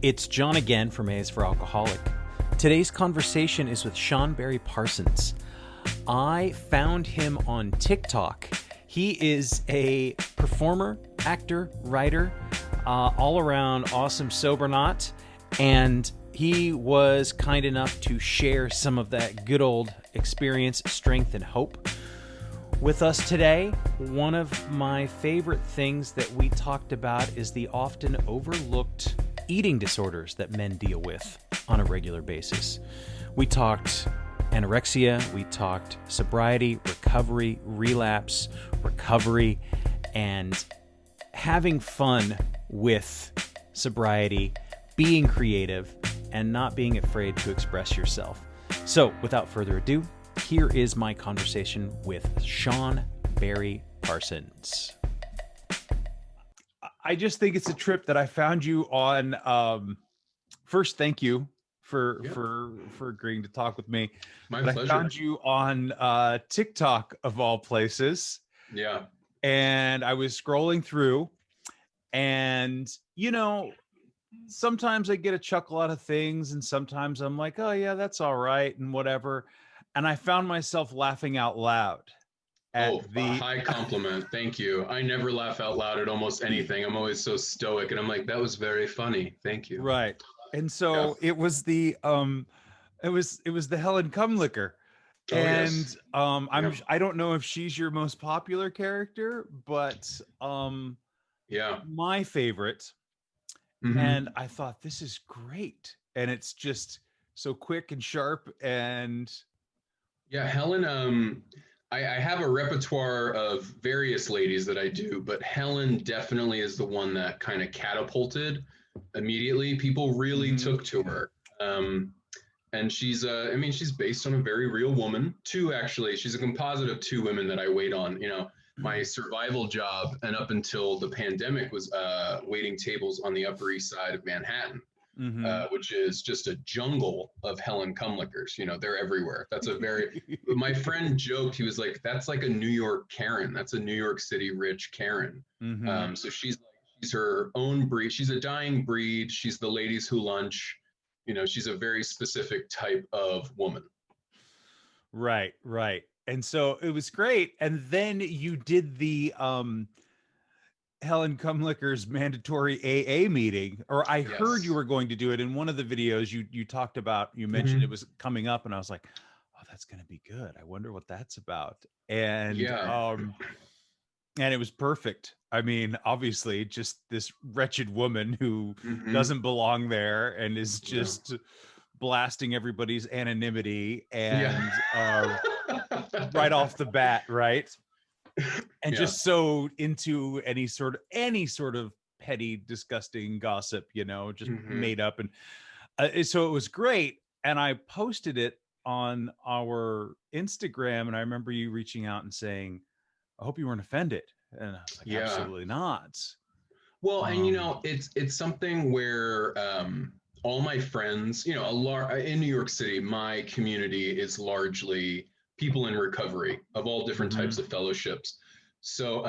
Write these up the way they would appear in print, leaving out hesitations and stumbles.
It's John again from A is for Alcoholic. Today's conversation is with Sean Barry Parsons. I found him on TikTok. He is a performer, actor, writer, all around awesome sobernaut, and he was kind enough to share some of that good old experience, strength, and hope with us today. One of my favorite things that we talked about is the often overlooked eating disorders that men deal with on a regular basis. We talked anorexia, we talked sobriety, recovery, relapse, recovery, and having fun with sobriety, being creative, and not being afraid to express yourself. So, without further ado, here is my conversation with Sean Barry Parsons. I just think it's a trip that I found you on. First, thank you for agreeing to talk with me. My pleasure. I found you on TikTok of all places. Yeah. And I was scrolling through, and sometimes I get a chuckle out of things, and sometimes I'm like, oh yeah, that's all right, and whatever. And I found myself laughing out loud. A high compliment. Thank you. I never laugh out loud at almost anything. I'm always so stoic, and I'm like, that was very funny. Thank you. Right. And so it was the Helen Cumlicker. Oh, And yes. I don't know if she's your most popular character, but my favorite. Mm-hmm. And I thought, this is great. And it's just so quick and sharp. And yeah, Helen, I have a repertoire of various ladies that I do, but Helen definitely is the one that kind of catapulted immediately. People really took to her. And she's based on a very real woman. She's a composite of two women that I wait on. My survival job, and up until the pandemic, was waiting tables on the Upper East Side of Manhattan, which is just a jungle of Helen Cumlickers. They're everywhere. That's my friend joked, he was like, that's like a New York Karen. That's a New York City rich Karen. So she's her own breed. She's a dying breed. She's the ladies who lunch. She's a very specific type of woman. Right. And so it was great. And then you did the Helen Cumlicker's mandatory AA meeting, or I heard you were going to do it. In one of the videos you talked about, you mentioned it was coming up, and I was like, oh, that's going to be good. I wonder what that's about. And and it was perfect. I mean, obviously, just this wretched woman who doesn't belong there and is just blasting everybody's anonymity and right off the bat, right? And just so into any sort of petty, disgusting gossip, just made up. And so it was great. And I posted it on our Instagram, and I remember you reaching out and saying, I hope you weren't offended. And I was like, absolutely not. Well, and it's something where all my friends, in New York City, my community is largely people in recovery of all different types of fellowships. So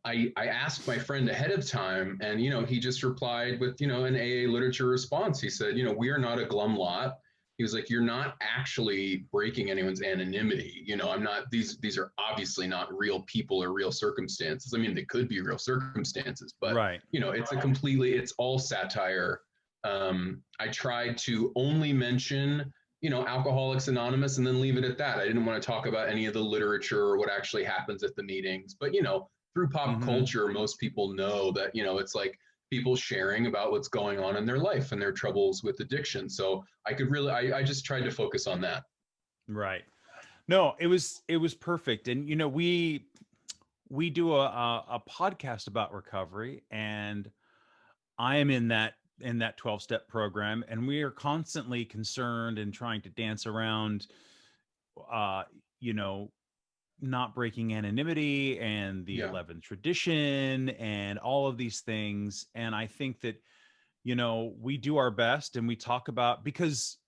I asked my friend ahead of time, and he just replied with an AA literature response. He said, we are not a glum lot. He was like, you're not actually breaking anyone's anonymity. I'm not, these are obviously not real people or real circumstances. I mean, they could be real circumstances, but it's all satire. I tried to only mention, Alcoholics Anonymous, and then leave it at that. I didn't want to talk about any of the literature or what actually happens at the meetings, but through pop culture, most people know that, it's like people sharing about what's going on in their life and their troubles with addiction. So I just tried to focus on that. Right. No, it was perfect. And, we do a podcast about recovery, and I am in that 12-step program, and we are constantly concerned and trying to dance around, not breaking anonymity and the 11th tradition and all of these things. And I think that, we do our best, and we talk about, because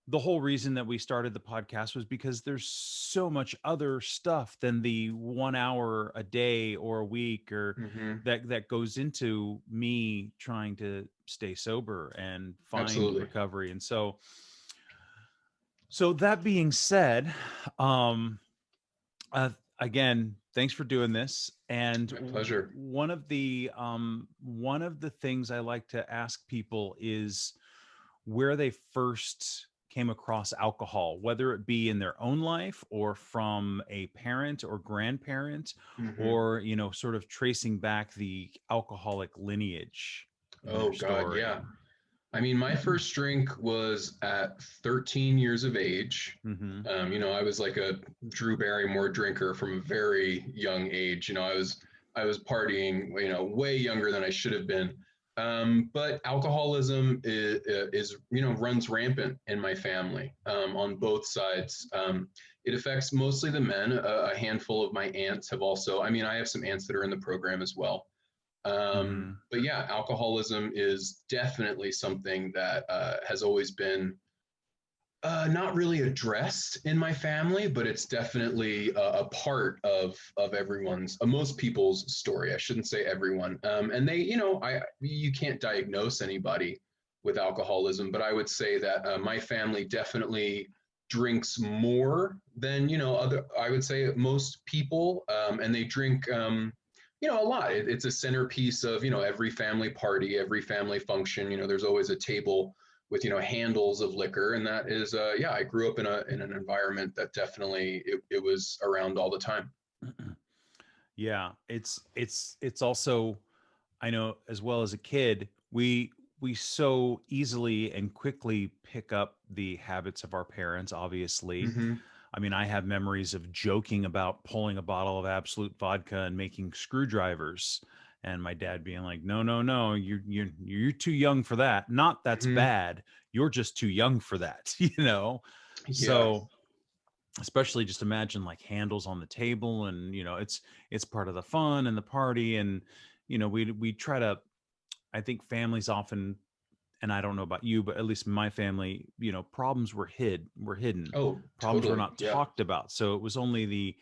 the whole reason that we started the podcast was because there's so much other stuff than the 1 hour a day or a week or Hmm. that goes into me trying to stay sober and find Absolutely. recovery. And so that being said, um uh, again, thanks for doing this. And My pleasure. one of the things I like to ask people is where they first came across alcohol, whether it be in their own life or from a parent or grandparent, Hmm. or sort of tracing back the alcoholic lineage in Oh their God, story. yeah. I mean, my first drink was at 13 years of age. Mm-hmm. I was like a Drew Barrymore drinker from a very young age. I was partying, way younger than I should have been. But alcoholism is runs rampant in my family on both sides. It affects mostly the men. A handful of my aunts have also. I mean, I have some aunts that are in the program as well. Mm-hmm. But yeah, alcoholism is definitely something that has always been not really addressed in my family, but it's definitely a part of everyone's, most people's story. I shouldn't say everyone. And they, you can't diagnose anybody with alcoholism, but I would say that my family definitely drinks more than other. I would say most people, and they drink. A lot. It's a centerpiece of every family party, every family function. There's always a table with handles of liquor, and that is yeah, I grew up in an environment that definitely it was around all the time. Yeah, it's also, I know, as well as a kid, we so easily and quickly pick up the habits of our parents, obviously. Hmm. I mean, I have memories of joking about pulling a bottle of Absolute vodka and making screwdrivers, and my dad being like, "No, no, no, you're too young for that. Not that's Hmm. bad. You're just too young for that." You know. Yeah. So, especially just imagine like handles on the table, and it's part of the fun and the party, and we try to. I think families often, and I don't know about you, but at least in my family, problems were hidden. Oh, Problems were totally. not Yeah. talked about. So it was only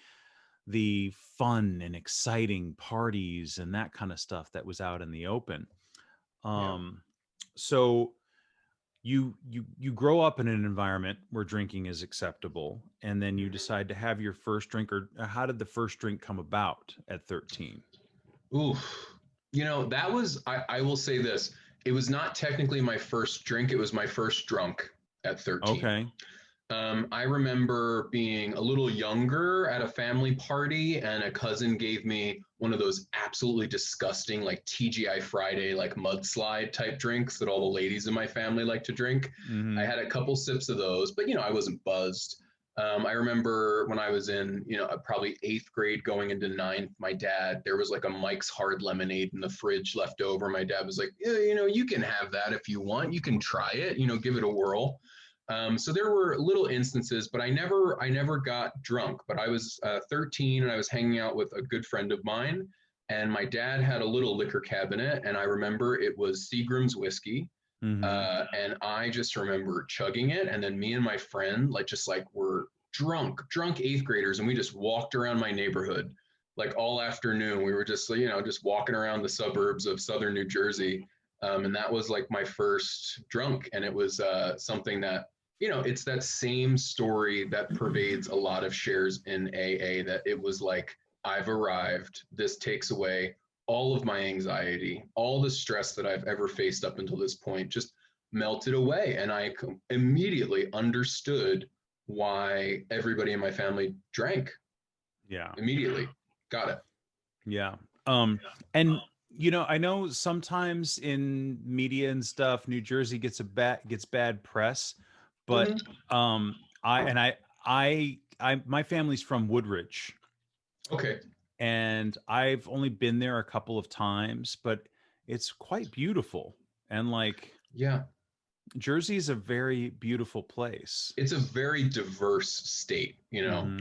the fun and exciting parties and that kind of stuff that was out in the open. Yeah. Um, so you grow up in an environment where drinking is acceptable, and then you decide to have your first drink. Or how did the first drink come about at 13? Oof. That was, I will say this. It was not technically my first drink. It was my first drunk at 13. Okay. I remember being a little younger at a family party, and a cousin gave me one of those absolutely disgusting, like TGI Friday, like mudslide type drinks that all the ladies in my family like to drink. I Mm-hmm. had a couple sips of those, but I wasn't buzzed. I remember when I was in, probably eighth grade going into ninth, my dad, there was like a Mike's Hard Lemonade in the fridge left over. My dad was like, yeah, you can have that if you want. You can try it, give it a whirl. So there were little instances, but I never got drunk. But I was 13 and I was hanging out with a good friend of mine, and my dad had a little liquor cabinet, and I remember it was Seagram's whiskey, Mm-hmm. and I just remember chugging it, and then me and my friend just like were drunk eighth graders, and we just walked around my neighborhood like all afternoon. We were just just walking around the suburbs of southern New Jersey, and that was like my first drunk, and it was something that it's that same story that pervades a lot of shares in AA, that it was like, I've arrived. This takes away all of my anxiety, all the stress that I've ever faced up until this point just melted away. And I immediately understood why everybody in my family drank. Yeah. Immediately. Got it. Yeah. And I know sometimes in media and stuff, New Jersey gets bad press, but Mm-hmm. my family's from Woodridge, Okay. and I've only been there a couple of times, but it's quite beautiful. And like, Yeah. Jersey is a very beautiful place. It's a very diverse state. Hmm.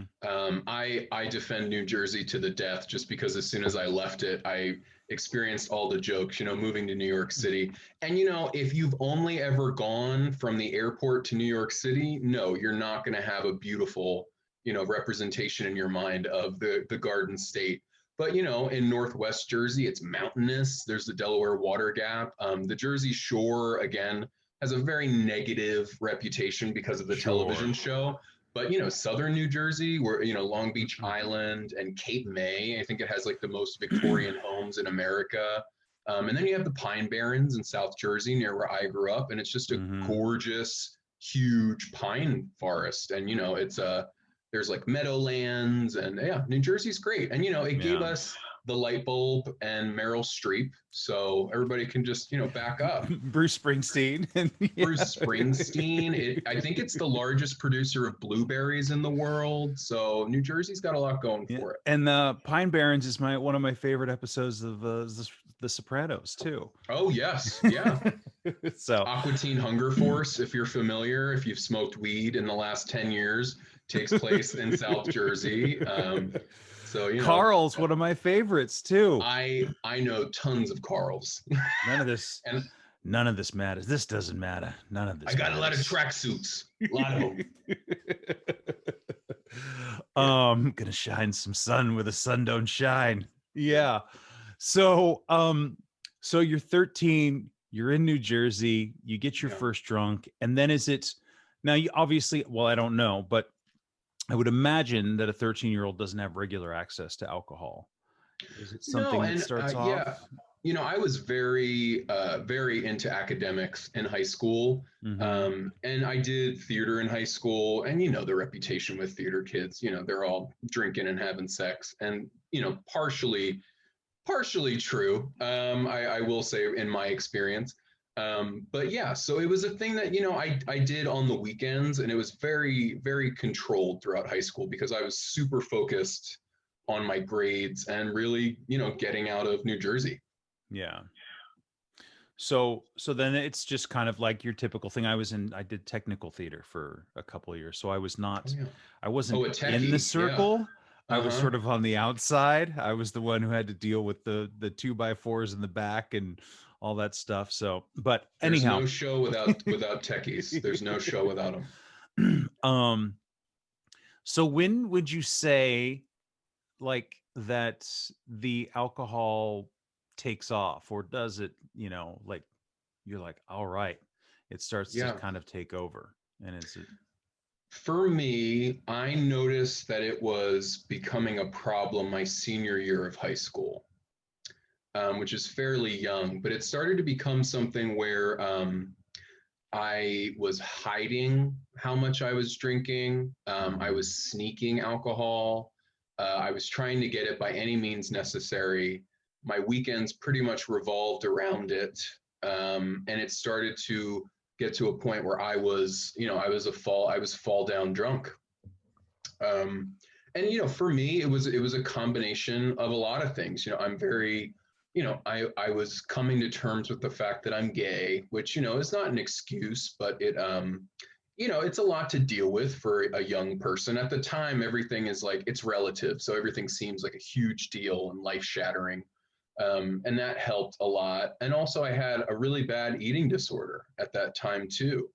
I defend New Jersey to the death, just because as soon as I left it, I experienced all the jokes, moving to New York City. And, if you've only ever gone from the airport to New York City, no, you're not going to have a beautiful, representation in your mind of the Garden State. But, in Northwest Jersey, it's mountainous. There's the Delaware Water Gap. The Jersey Shore, again, has a very negative reputation because of the television show. But southern New Jersey, where Long Beach Island and Cape May, I think it has like the most Victorian homes in America. And then you have the Pine Barrens in South Jersey, near where I grew up, and it's just a gorgeous, huge pine forest. And it's there's like meadowlands, and yeah, New Jersey's great. And it gave us the light bulb and Meryl Streep, so everybody can just back up. Bruce Springsteen. Bruce Springsteen. I think it's the largest producer of blueberries in the world, so New Jersey's got a lot going for it. And the Pine Barrens is one of my favorite episodes of The Sopranos too. Oh yes, yeah. So Aqua Teen Hunger Force, if you're familiar, if you've smoked weed in the last 10 years, takes place in South Jersey. So Carl's one of my favorites too. I know tons of Carl's. None of this and none of this matters. This doesn't matter. None of this. I got a lot of tracksuits. A lot of them. Gonna shine some sun where the sun don't shine. Yeah. So so you're 13, you're in New Jersey, you get your first drunk, and then is it now you obviously, well, I don't know, but I would imagine that a 13-year-old doesn't have regular access to alcohol. Is it something that starts off? Yeah. I was very, very into academics in high school. And I did theater in high school, and the reputation with theater kids, they're all drinking and having sex, and, partially true. I will say in my experience. But yeah, so it was a thing that, I did on the weekends, and it was very, very controlled throughout high school because I was super focused on my grades and really, getting out of New Jersey. Yeah. So then it's just kind of like your typical thing. I did technical theater for a couple of years. So I was not, I wasn't in the circle. Yeah. I was sort of on the outside. I was the one who had to deal with the 2x4s in the back and all that stuff. So, but anyhow, there's no show without techies. There's no show without them. So when would you say like that the alcohol takes off, or does it, like you're like, all right, it starts to kind of take over? And is it? For me, I noticed that it was becoming a problem my senior year of high school. Which is fairly young, but it started to become something where I was hiding how much I was drinking. I was sneaking alcohol. I was trying to get it by any means necessary. My weekends pretty much revolved around it. And it started to get to a point where I was fall down drunk. And, for me, it was a combination of a lot of things. I'm very, I was coming to terms with the fact that I'm gay, which, is not an excuse, but it, it's a lot to deal with for a young person. At the time, everything is like, it's relative. So everything seems like a huge deal and life shattering. And that helped a lot. And also I had a really bad eating disorder at that time too,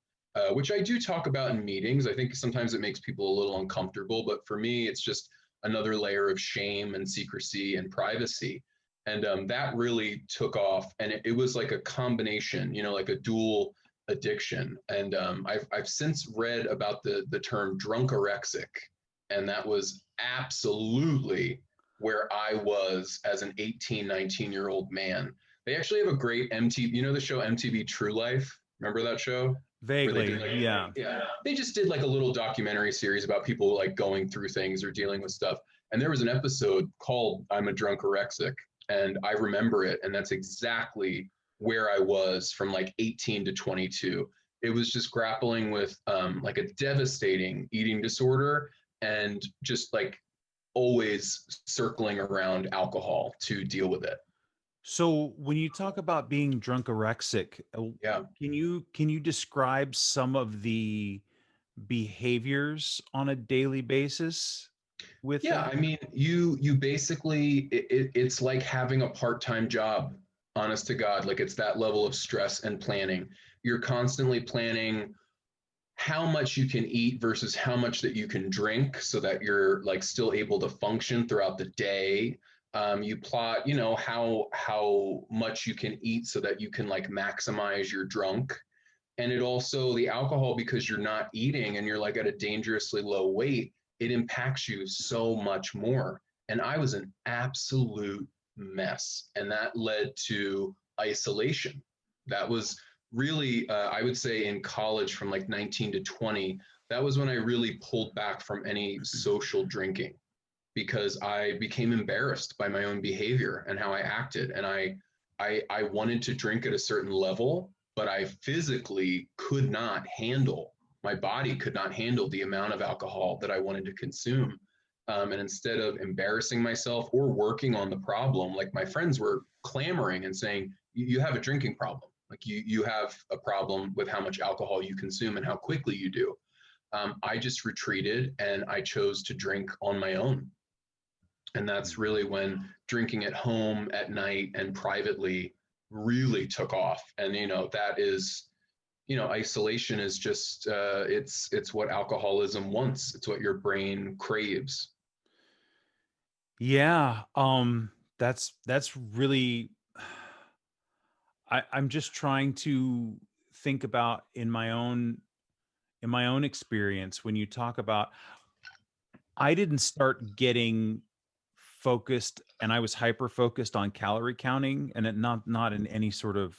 which I do talk about in meetings. I think sometimes it makes people a little uncomfortable, but for me, it's just another layer of shame and secrecy and privacy. And that really took off, and it was like a combination, like a dual addiction. And I've since read about the term drunkorexic, and that was absolutely where I was as an 18, 19-year-old man. They actually have a great MTV, the show MTV True Life? Remember that show? Vaguely, Yeah. They just did like a little documentary series about people like going through things or dealing with stuff. And there was an episode called I'm a Drunkorexic. And I remember it. And that's exactly where I was from like 18 to 22. It was just grappling with like a devastating eating disorder, and just like always circling around alcohol to deal with it. So when you talk about being drunkorexic, can you describe some of the behaviors on a daily basis? with Yeah, that? I mean, you basically it's like having a part-time job, honest to God. Like it's that level of stress and planning. You're constantly planning how much you can eat versus how much that you can drink so that you're like still able to function throughout the day. You plot, how much you can eat so that you can like maximize your drunk. And it also, the alcohol, because you're not eating and you're like at a dangerously low weight, it impacts you so much more. And I was an absolute mess. And that led to isolation. That was really, I would say, in college from like 19 to 20, that was when I really pulled back from any social drinking because I became embarrassed by my own behavior and how I acted. And I wanted to drink at a certain level, but I physically could not handle, my body could not handle the amount of alcohol that I wanted to consume. And instead of embarrassing myself or working on the problem, like my friends were clamoring and saying, you have a drinking problem. Like you have a problem with how much alcohol you consume and how quickly you do. I just retreated and I chose to drink on my own. And that's really when drinking at home at night and privately really took off. And, that is, isolation is just, it's what alcoholism wants. It's what your brain craves. Yeah. That's really, I'm just trying to think about in my own experience, when you talk about, I didn't start getting focused, and I was hyper focused on calorie counting, and not in any sort of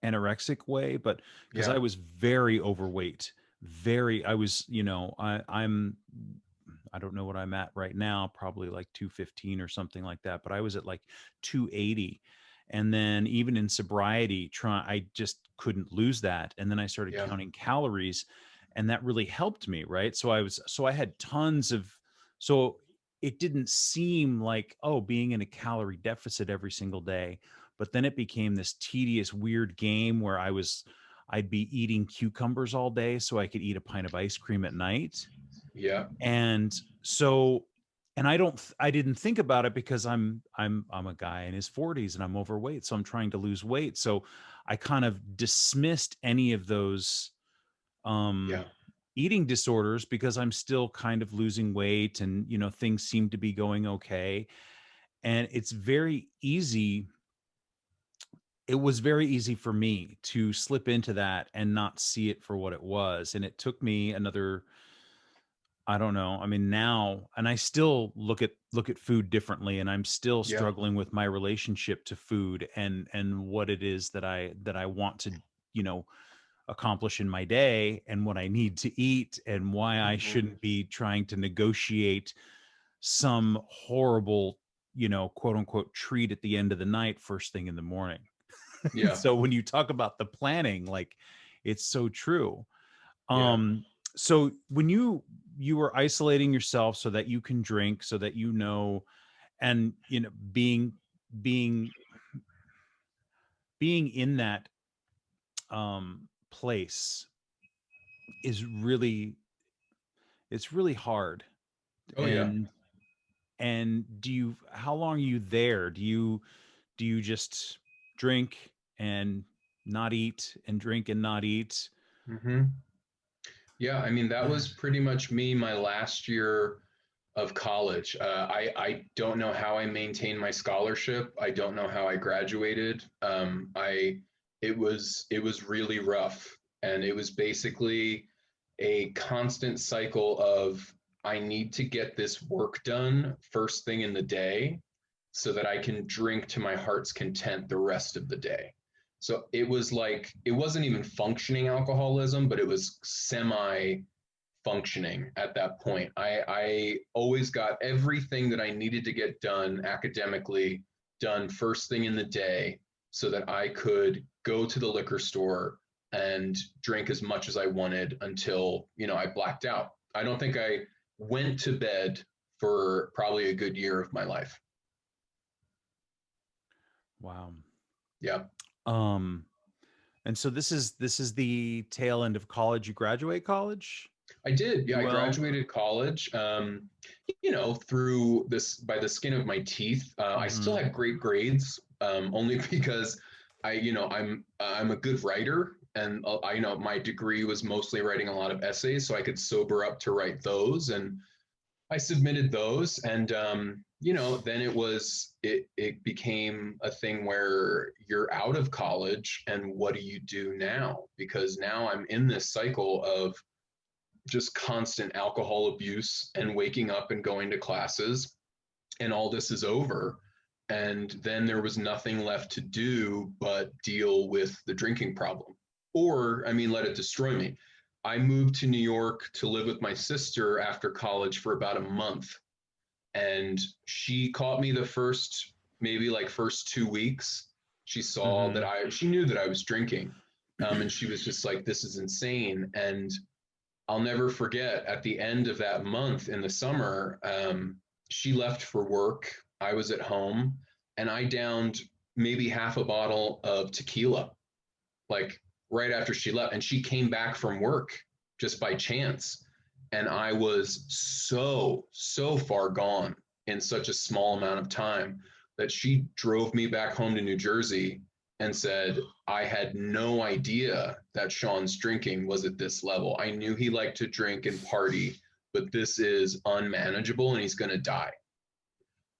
anorexic way, but because Yeah. I was very overweight. I was, I don't know what I'm at right now, probably like 215 or something like that, but I was at like 280. And then even in sobriety, I just couldn't lose that. And then I started Yeah. counting calories, and that really helped me, right? So I had tons of, so it didn't seem like, oh, being in a calorie deficit every single day. But then it became this tedious, weird game where I'd be eating cucumbers all day so I could eat a pint of ice cream at night. Yeah. And so, and I didn't think about it because I'm a guy in his 40s and I'm overweight, so I'm trying to lose weight. So I kind of dismissed any of those um Yeah. eating disorders because I'm still kind of losing weight, and things seem to be going okay. And it was very easy for me to slip into that and not see it for what it was. And it took me another, I don't know. I mean, now, and I still look at food differently, and I'm still Yeah. struggling with my relationship to food and what it is that I want to, you know, accomplish in my day, and what I need to eat, and why I Hmm. shouldn't be trying to negotiate some horrible, quote unquote treat at the end of the night, first thing in the morning. Yeah. So when you talk about the planning, like, it's so true. Yeah. Um, so when you were isolating yourself so that you can drink, so that and being being in that place is really, it's really hard. Oh, yeah. And how long are you there? Do you just drink and not eat, and drink and not eat? Hmm. Yeah, I mean, that was pretty much me my last year of college. I don't know how I maintained my scholarship. I don't know how I graduated. It was really rough, and it was basically a constant cycle of I need to get this work done first thing in the day so that I can drink to my heart's content the rest of the day. So it was like, it wasn't even functioning alcoholism, but it was semi functioning at that point. I always got everything that I needed to get done academically done first thing in the day so that I could go to the liquor store and drink as much as I wanted until, I blacked out. I don't think I went to bed for probably a good year of my life. Wow. Yeah. Um, and so this is the tail end of college. You graduate college? I did. Yeah, I Well, graduated college. Through this by the skin of my teeth. I still hmm had great grades, only because I'm a good writer, and my degree was mostly writing a lot of essays, so I could sober up to write those, and I submitted those, and then it became a thing where you're out of college, and what do you do now? Because now I'm in this cycle of just constant alcohol abuse and waking up and going to classes, and all this is over. And then there was nothing left to do but deal with the drinking problem, or, I mean, let it destroy me. I moved to New York to live with my sister after college for about a month. And she caught me the first, maybe like first 2 weeks. She saw that hmm she knew that I was drinking. And she was just like, this is insane. And I'll never forget at the end of that month in the summer, she left for work. I was at home, and I downed maybe half a bottle of tequila, like right after she left. And she came back from work just by chance. And I was so far gone in such a small amount of time that she drove me back home to New Jersey and said, I had no idea that Sean's drinking was at this level. I knew he liked to drink and party, but this is unmanageable and he's going to die.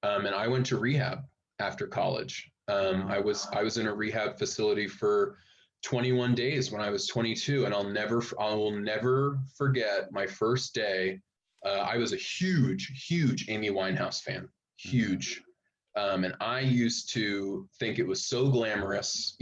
And I went to rehab after college. wow. I was in a rehab facility for 21 days when I was 22, and I will never forget my first day. I was a huge Amy Winehouse fan, hmm huge. And I used to think it was so glamorous.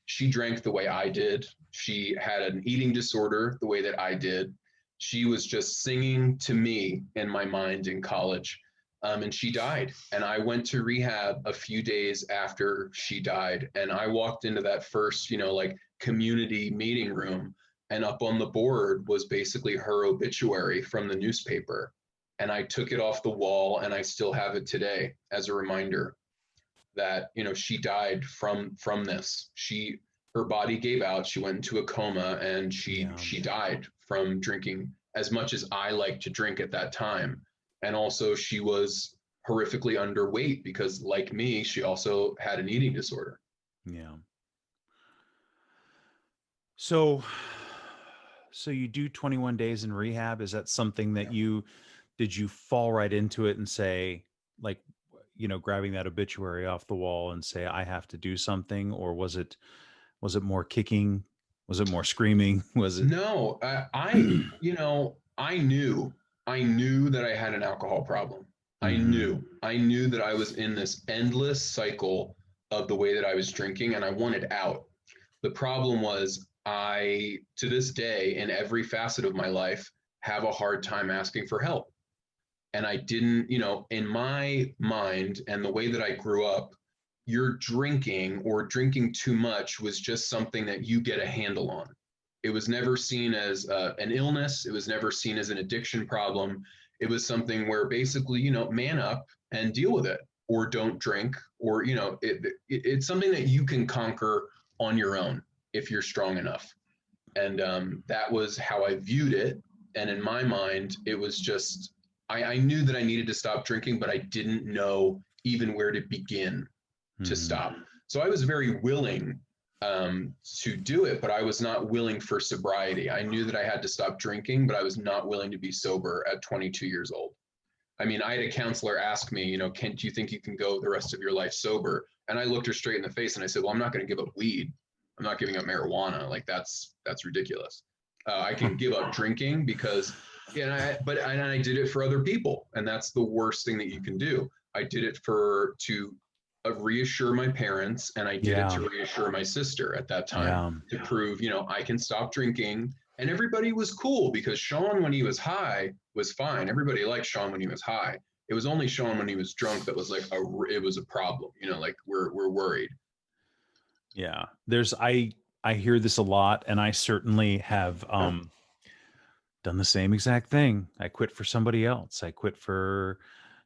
She drank the way I did. She had an eating disorder the way that I did. She was just singing to me in my mind in college. And she died. And I went to rehab a few days after she died. And I walked into that first, like community meeting room. And up on the board was basically her obituary from the newspaper. And I took it off the wall, and I still have it today as a reminder that, she died from this. Her body gave out. She went into a coma, and Yeah. she died from drinking as much as I liked to drink at that time. And also, she was horrifically underweight because, like me, she also had an eating disorder. Yeah. So, so you do 21 days in rehab. Is that something that Yeah. did you fall right into it and say, like, grabbing that obituary off the wall and say, I have to do something? Or was it more kicking? Was it more screaming? Was it? No, I knew that I had an alcohol problem. hmm I knew that I was in this endless cycle of the way that I was drinking, and I wanted out. The problem was, to this day, in every facet of my life, have a hard time asking for help. And I didn't, in my mind and the way that I grew up, your drinking or drinking too much was just something that you get a handle on. It was never seen as an illness. It was never seen as an addiction problem. It was something where basically, man up and deal with it, or don't drink, or, it's something that you can conquer on your own if you're strong enough. And that was how I viewed it. And in my mind, it was just, I knew that I needed to stop drinking, but I didn't know even where to begin to hmm stop. So I was very willing to do it, but I was not willing for sobriety. I knew that I had to stop drinking, but I was not willing to be sober at 22 years old. I mean, I had a counselor ask me, do you think you can go the rest of your life sober? And I looked her straight in the face and I said, well, I'm not going to give up weed. I'm not giving up marijuana. Like that's ridiculous. I can give up drinking because, and I did it for other people, and that's the worst thing that you can do. I did it to reassure my parents, and I did it Yeah. to reassure my sister at that time Yeah. to prove, I can stop drinking. And everybody was cool because Sean, when he was high, was fine. Everybody liked Sean when he was high. It was only Sean when he was drunk that was like it was a problem. Like we're worried. Yeah. I hear this a lot, and I certainly have done the same exact thing. I quit for somebody else.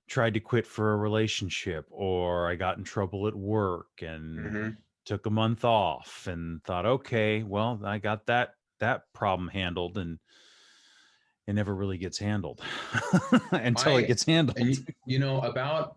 Tried to quit for a relationship, or I got in trouble at work and Mm-hmm. took a month off and thought, okay, well, I got that problem handled. And it never really gets handled until it I gets handled. and about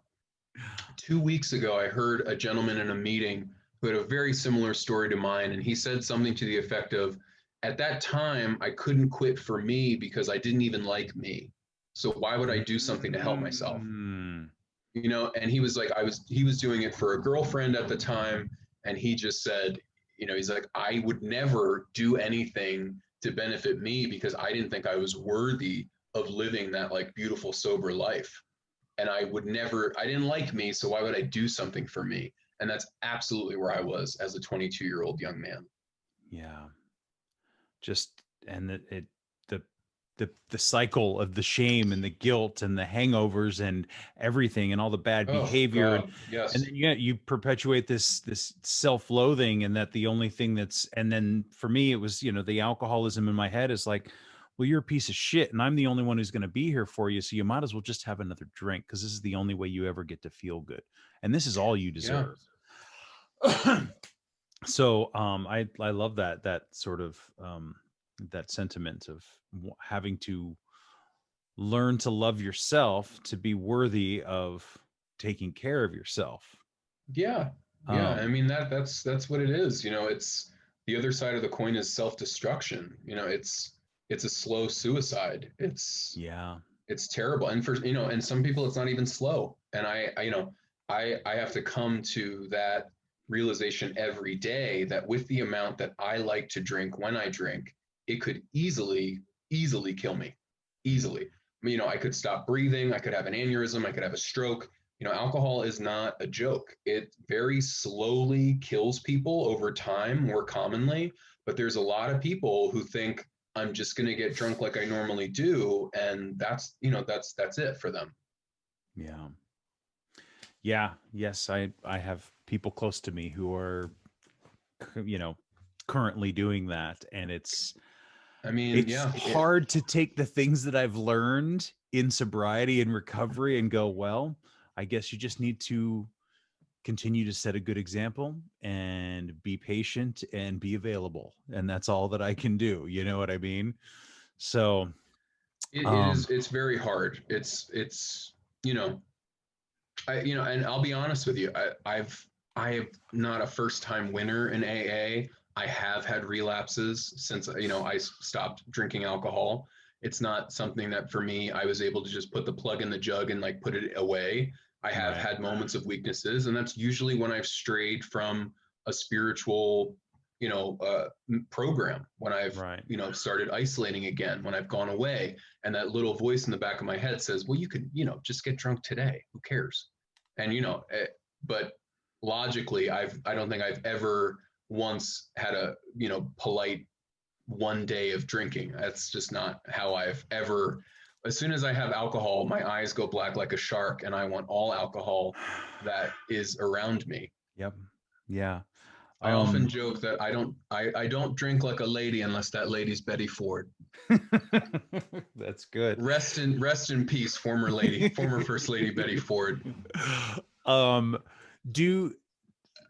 2 weeks ago, I heard a gentleman in a meeting who had a very similar story to mine, and he said something to the effect of, "At that time, I couldn't quit for me because I didn't even like me. So why would I do something to help myself?" Mm, And he was like, he was doing it for a girlfriend at the time, and he just said, he's like, I would never do anything to benefit me because I didn't think I was worthy of living that like beautiful sober life. And I didn't like me, so why would I do something for me? And that's absolutely where I was as a 22-year-old young man. yeah. Just, and the the cycle of the shame and the guilt and the hangovers and everything and all the bad Oh behavior, God, and yes. then you perpetuate this self-loathing, and that the only thing that's, and then for me it was, the alcoholism in my head is like, well, you're a piece of shit and I'm the only one who's going to be here for you, so you might as well just have another drink because this is the only way you ever get to feel good, and this is all you Yeah. deserve. So I love that sort of that sentiment of having to learn to love yourself to be worthy of taking care of yourself. Yeah. Yeah. I um mean that's what it is. It's the other side of the coin is self-destruction. It's a slow suicide. yeah, It's terrible. And for and some people it's not even slow. And I have to come to that realization every day that with the amount that I like to drink when I drink, it could easily kill me. Easily. I could stop breathing, I could have an aneurysm, I could have a stroke. Alcohol is not a joke. It very slowly kills people over time more commonly, but there's a lot of people who think I'm just going to get drunk like I normally do, and that's it for them. yeah, yeah, yes, I have people close to me who are, you know currently doing that, and I mean, it's yeah, hard to take the things that I've learned in sobriety and recovery and go, well, I guess you just need to continue to set a good example and be patient and be available. And that's all that I can do. You know what I mean? So, it um, is. It's very hard. It's you know, and I'll be honest with you. I have not a first time winner in AA. I have had relapses since I stopped drinking alcohol. It's not something that for me I was able to just put the plug in the jug and like put it away. I have right, had moments of weaknesses, and that's usually when I've strayed from a spiritual, program. When I've right. started isolating again, when I've gone away, and that little voice in the back of my head says, "Well, you could just get drunk today. Who cares?" And but logically, I don't think I've ever once had a polite one day of drinking. That's just not how I've ever. As soon as I have alcohol, my eyes go black like a shark, and I want all alcohol that is around me. Yep. Yeah. I often Um, joke that I don't drink like a lady unless that lady's Betty Ford. that's good. Rest in peace, former First Lady Betty Ford. um, do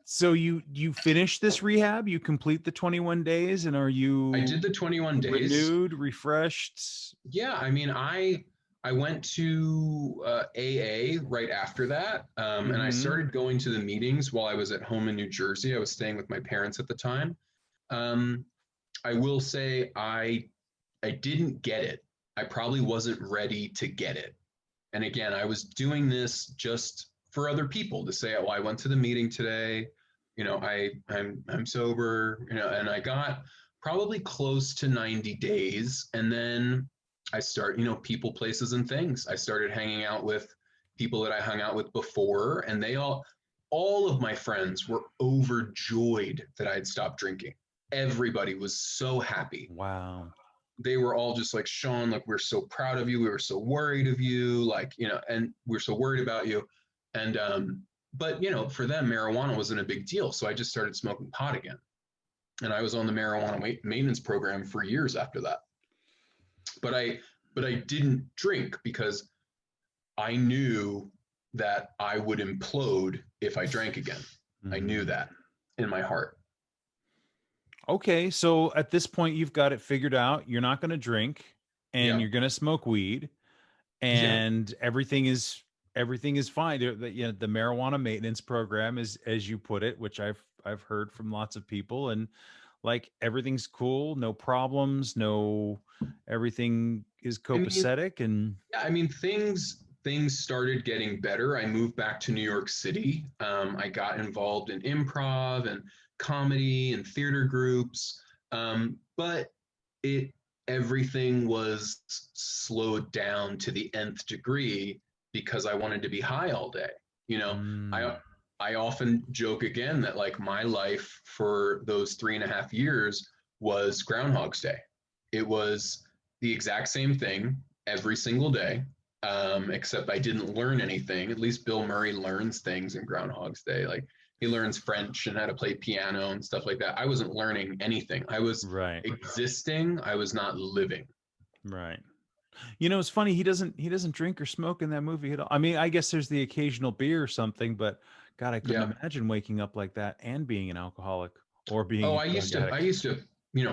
so you finish this rehab, you complete the 21 days, and are I did you the 21 days. renewed, refreshed? Yeah, I mean, I went to AA right after that, and I Mm-hmm. started going to the meetings while I was at home in New Jersey. I was staying with my parents at the time. Um, I will say I didn't get it. I probably wasn't ready to get it. And again, I was doing this just for other people to say, "Oh, I went to the meeting today. I'm sober." And I got probably close to 90 days, and then I start, people, places, and things. I started hanging out with people that I hung out with before, and all of my friends were overjoyed that I had stopped drinking. Everybody was so happy. Wow. They were all just like, "Sean, like, we're so proud of you. We were so worried of you, like, and we're so worried about you." And but for them, marijuana wasn't a big deal. So I just started smoking pot again. And I was on the marijuana maintenance program for years after that. But I didn't drink because I knew that I would implode if I drank again. I knew Mm-hmm. that in my heart. Okay, so at this point you've got it figured out. You're not going to drink. and Yeah. you're going to smoke weed, Yeah. and everything is fine. The marijuana maintenance program is, as you put it, which I've heard from lots of people, and like everything's cool, no problems, no, everything is I mean, copacetic. And yeah, I mean, things started getting better. I moved back to New York City. I got involved in improv and comedy and theater groups, but it everything was slowed down to the nth degree because I wanted to be high all day. You know, I mm, I often joke again that like my life for those 3.5 years was Groundhog's Day. It was the exact same thing every single day, except I didn't learn anything. At least Bill Murray learns things in Groundhog's Day. Like he learns French and how to play piano and stuff like that. I wasn't learning anything. I was right, existing. I was not living. right. It's funny, he doesn't drink or smoke in that movie at all. I mean, I guess there's the occasional beer or something, but God, I couldn't Yeah. imagine waking up like that and being an alcoholic or Oh, being a I drug used to I addict. used to,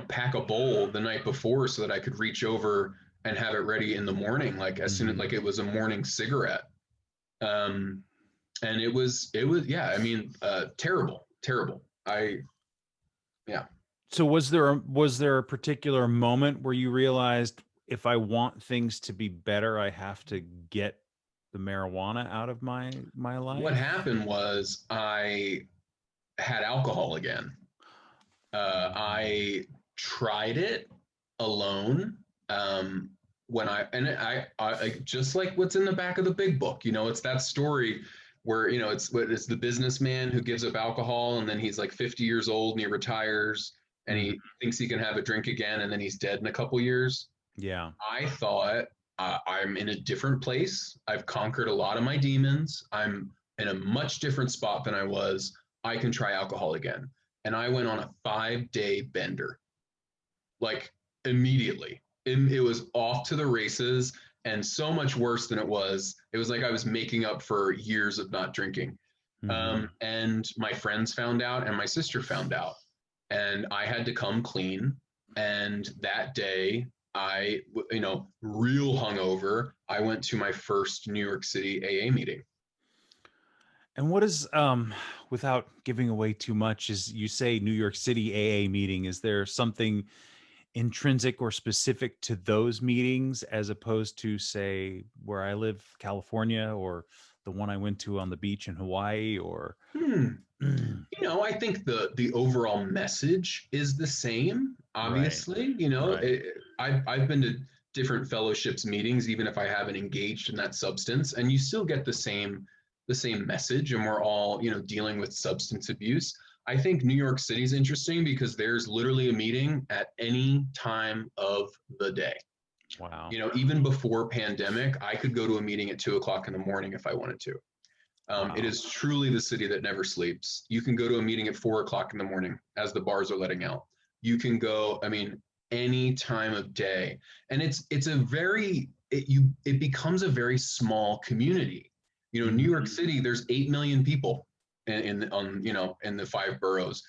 pack a bowl the night before so that I could reach over and have it ready in the morning, like as soon as Hmm. like it was a morning cigarette. Um, and it was yeah, I mean, terrible, terrible. Yeah. So was there a particular moment where you realized, if I want things to be better, I have to get the marijuana out of my What life? happened was I had alcohol again. Mm. I tried it alone. Um, when I like just like what's in the back of the big book, it's that story where it's the businessman who gives up alcohol and then he's like 50 years old and he retires and Mhm. he thinks he can have a drink again and then he's dead in a couple years. Yeah. I thought I'm in a different place. I've conquered a lot of my demons. I'm in a much different spot than I was. I can try alcohol again. And I went on a 5-day bender, like immediately. It was off to the races and so much worse than it was. It was like I was making up for years of not drinking. Mhm. And my friends found out and my sister found out. And I had to come clean. And that day, real hungover, I went to my first New York City AA meeting. And what is, without giving away too much, is, you say New York City AA meeting, is there something intrinsic or specific to those meetings as opposed to, say, where I live, California, or the one I went to on the beach in Hawaii, or Hmm. I think the overall message is the same. right, Obviously, right. I've been to different fellowships meetings, even if I haven't engaged in that substance, and you still get the same message, and we're all dealing with substance abuse. I think New York City is interesting because there's literally a meeting at any time of the day. Wow. Even before pandemic, I could go to a meeting at 2 o'clock in the morning if I wanted to. It Wow. is truly the city that never sleeps. You can go to a meeting at 4 o'clock in the morning as the bars are letting out. You can go, I mean, any time of day, and it's a very it becomes a very small community. New Mhm. York City, there's 8 million people in the five boroughs,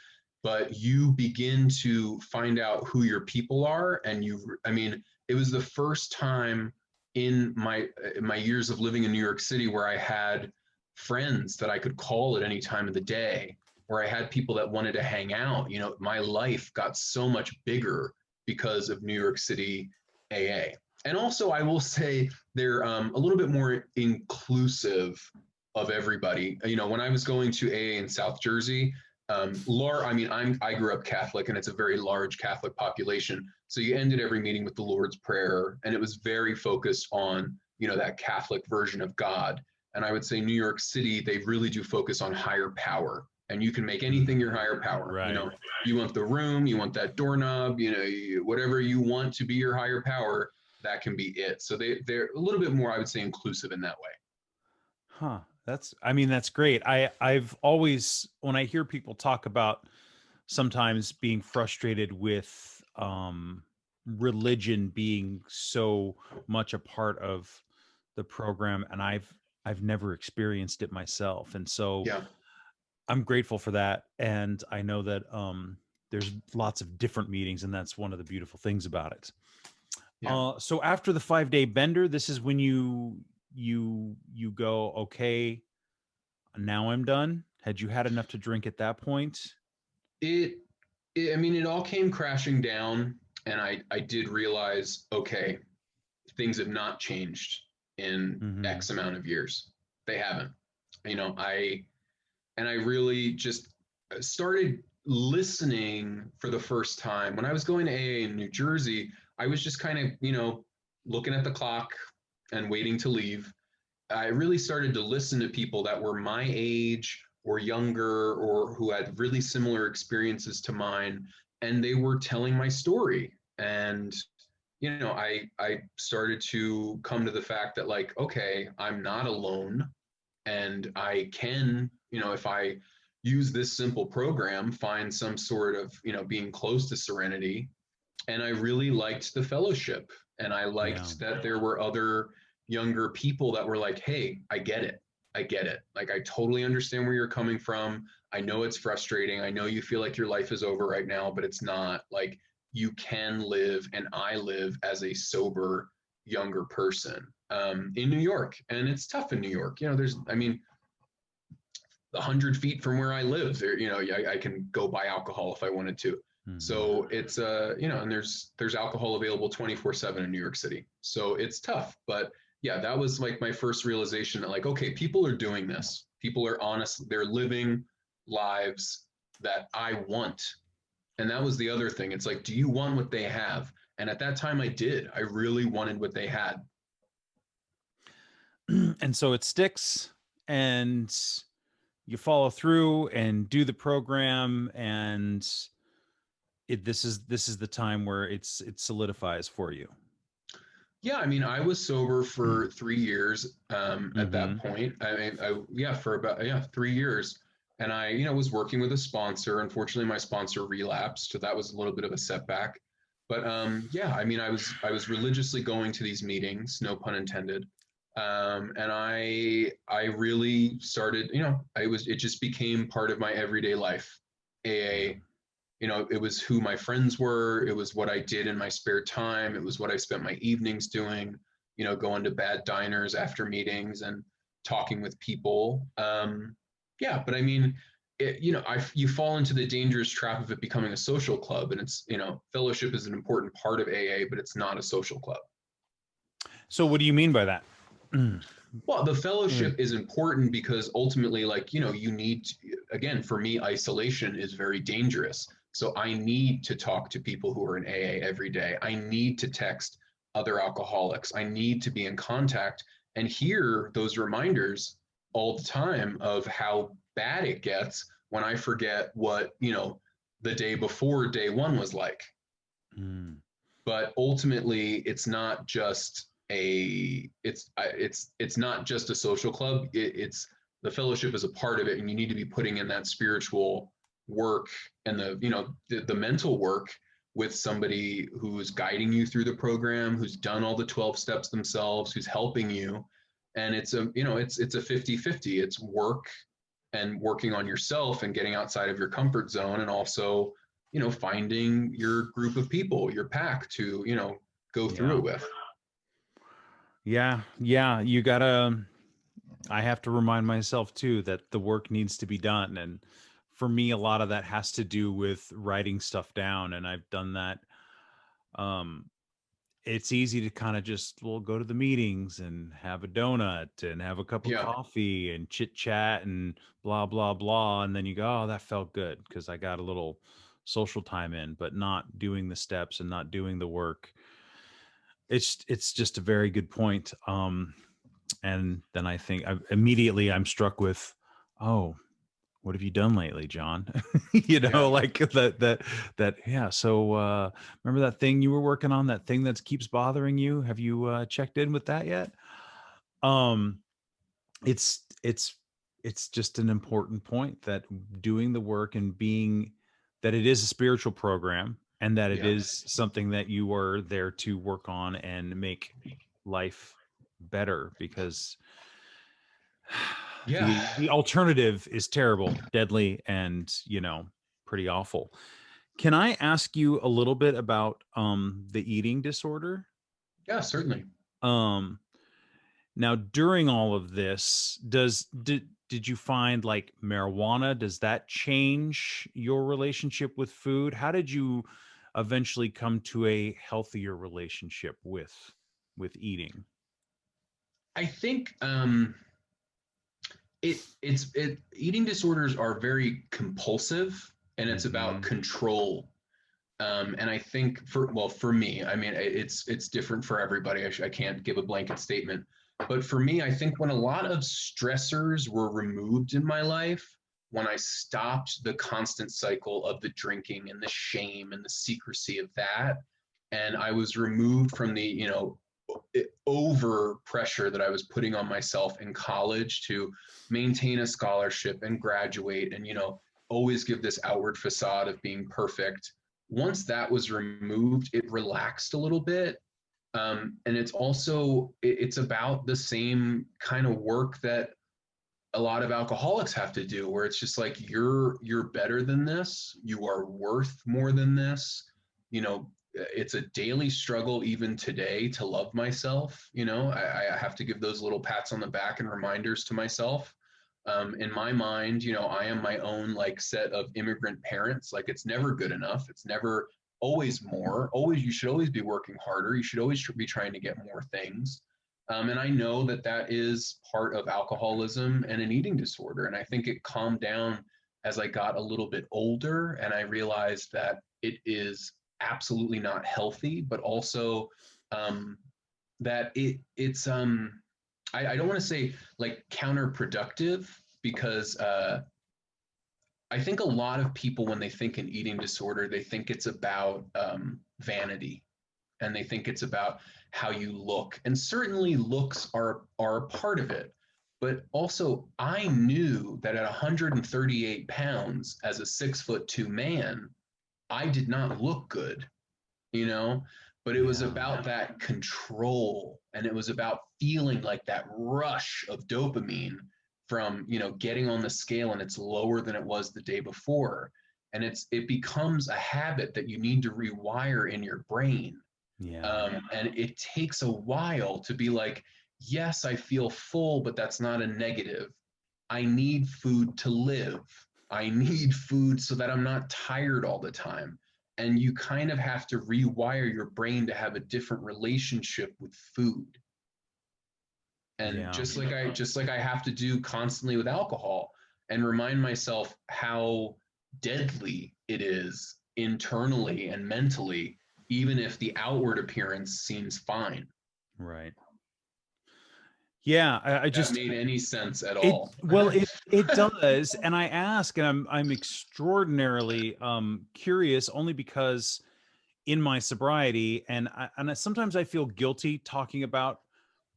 but you begin to find out who your people are, and I mean, it was the first time in my years of living in New York City where I had friends that I could call at any time of the day, where I had people that wanted to hang out. My life got so much bigger because of New York City AA. And also, I will say they're a little bit more inclusive of everybody. When I was going to AA in South Jersey, I mean, I grew up Catholic, and it's a very large Catholic population. So you ended every meeting with the Lord's Prayer, and it was very focused on that Catholic version of God. And I would say New York City, they really do focus on higher power. And you can make anything your higher power. Right. You want the room, you want that doorknob, whatever you want to be your higher power, that can be it. So they're a little bit more, I would say, inclusive in that way. Huh. That's great. I've always, when I hear people talk about sometimes being frustrated with, religion being so much a part of the program, and I've never experienced it myself. And so Yeah. I'm grateful for that. And I know that, there's lots of different meetings, and that's one of the beautiful things about it. Yeah. So after the 5-day bender, this is when you go, okay, now I'm done. Had you had enough to drink at that point? It, I mean, it all came crashing down, and I did realize, okay, things have not changed in Mm-hmm. X amount of years. They haven't. You know, I really just started listening for the first time when I was going to AA in New Jersey. I was just kind of, looking at the clock and waiting to leave. I really started to listen to people that were my age or younger or who had really similar experiences to mine, and they were telling my story. And I started to come to the fact that, like, okay, I'm not alone, and I can, if I use this simple program, find some sort of, being close to serenity. And I really liked the fellowship, and I Yeah. liked that there were other younger people that were like, hey, I get it. I get it. Like, I totally understand where you're coming from. I know it's frustrating. I know you feel like your life is over right now, but it's not. Like, you can live, and I live as a sober younger person in New York. And it's tough in New York. I mean, 100 feet from where I live, there, I can go buy alcohol if I wanted to. Mm-hmm. So it's and there's alcohol available 24/7 in New York City. So it's tough, but yeah, that was like my first realization that, like, okay, people are doing this. People are honest. They're living lives that I want. And that was the other thing. It's like, do you want what they have? And at that time I did. I really wanted what they had. And so it sticks, and you follow through and do the program, and this is the time where it solidifies for you. Yeah, I mean, I was sober for 3 years at that Mm-hmm. point. I mean, yeah, for about 3 years, and I, was working with a sponsor. Unfortunately, my sponsor relapsed, so that was a little bit of a setback. But yeah, I mean, I was religiously going to these meetings, no pun intended, and I really started. It just became part of my everyday life. Yeah. AA, it was who my friends were. It was what I did in my spare time. It was what I spent my evenings doing, going to bad diners after meetings and talking with people. Yeah, but I mean, you fall into the dangerous trap of it becoming a social club. And it's, fellowship is an important part of AA, but it's not a social club. So what do you mean by that? Well, the Mm. fellowship is important because ultimately, like, you need to, again, for me, isolation is very dangerous. So I need to talk to people who are in AA every day. I need to text other alcoholics. I need to be in contact and hear those reminders all the time of how bad it gets when I forget what, the day before day one was like. Mm. But ultimately it's not just it's not just a social club. It's the fellowship is a part of it, and you need to be putting in that spiritual work and the mental work with somebody who's guiding you through the program, who's done all the 12 steps themselves, who's helping you. And it's a 50-50. It's work and working on yourself and getting outside of your comfort zone, and also finding your group of people, your pack, to go through Yeah. it with. Yeah. Yeah. You gotta, I have to remind myself too that the work needs to be done. And for me, a lot of that has to do with writing stuff down. And I've done that. Um, it's easy to kind of just, well, go to the meetings and have a donut and have a cup of Yeah, coffee and chit chat and blah, blah, blah. And then you go, oh, that felt good because I got a little social time in, but not doing the steps and not doing the work. It's just a very good point. And then I think immediately I'm struck with, oh, what have you done lately, John? yeah, Like that. Yeah. So, remember that thing you were working on, that thing that keeps bothering you? Have you, checked in with that yet? Um, it's, it's, it's just an important point that doing the work and being that it is a spiritual program and that it yeah, is something that you are there to work on and make life better, because yeah. the alternative is terrible, deadly, and pretty awful. Can I ask you a little bit about the eating disorder? Yeah, certainly. Um, Now, during all of this, did you find like marijuana? Does that change your relationship with food? How did you eventually come to a healthier relationship with eating? I think it eating disorders are very compulsive, and it's about Hmm. control. And I think for me, I mean, it's different for everybody. I can't give a blanket statement, but for me, I think when a lot of stressors were removed in my life, when I stopped the constant cycle of the drinking and the shame and the secrecy of that, and I was removed from the, over pressure that I was putting on myself in college to maintain a scholarship and graduate and, always give this outward facade of being perfect. Once that was removed, it relaxed a little bit. And it's about the same kind of work that a lot of alcoholics have to do, where it's just like you're better than this, you are worth more than this. It's a daily struggle even today to love myself. I have to give those little pats on the back and reminders to myself. In my mind, I am my own like set of immigrant parents. Like it's never good enough, it's never always more. Always, you should always be working harder, you should always be trying to get more things. And I know that that is part of alcoholism and an eating disorder. And I think it calmed down as I got a little bit older and I realized that it is absolutely not healthy, but also that I don't want to say like counterproductive because I think a lot of people, when they think an eating disorder, they think it's about vanity, and they think it's about how you look. And certainly looks are a part of it. But also, I knew that at 138 pounds as a 6'2" man, I did not look good, you know? But it was Yeah. about that control, and it was about feeling like that rush of dopamine from, getting on the scale and it's lower than it was the day before. And it becomes a habit that you need to rewire in your brain. Yeah. And it takes a while to be like, yes, I feel full, but that's not a negative. I need food to live. I need food so that I'm not tired all the time. And you kind of have to rewire your brain to have a different relationship with food. And Yeah. just like I have to do constantly with alcohol, and remind myself how deadly it is internally and mentally, even if the outward appearance seems fine. Right. Yeah. I If that just made any sense at it all. well it does, and I ask, and I'm extraordinarily curious, only because in my sobriety, sometimes I feel guilty talking about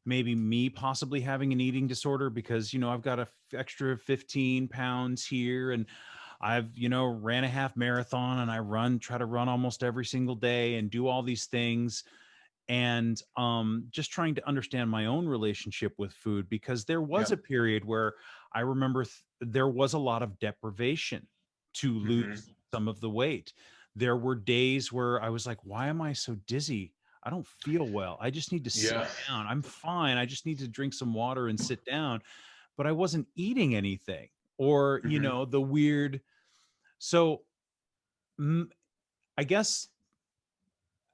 maybe me possibly having an eating disorder, because I've got extra 15 pounds here, and I've ran a half marathon, and I try to run almost every single day and do all these things, and just trying to understand my own relationship with food, because there was Yeah. a period where I remember there was a lot of deprivation to Mm-hmm. lose some of the weight. There were days where I was like, why am I so dizzy? I don't feel well. I just need to sit Yeah. down. I'm fine. I just need to drink some water and sit down. But I wasn't eating anything, or Mm-hmm. the weird. So mm, I guess,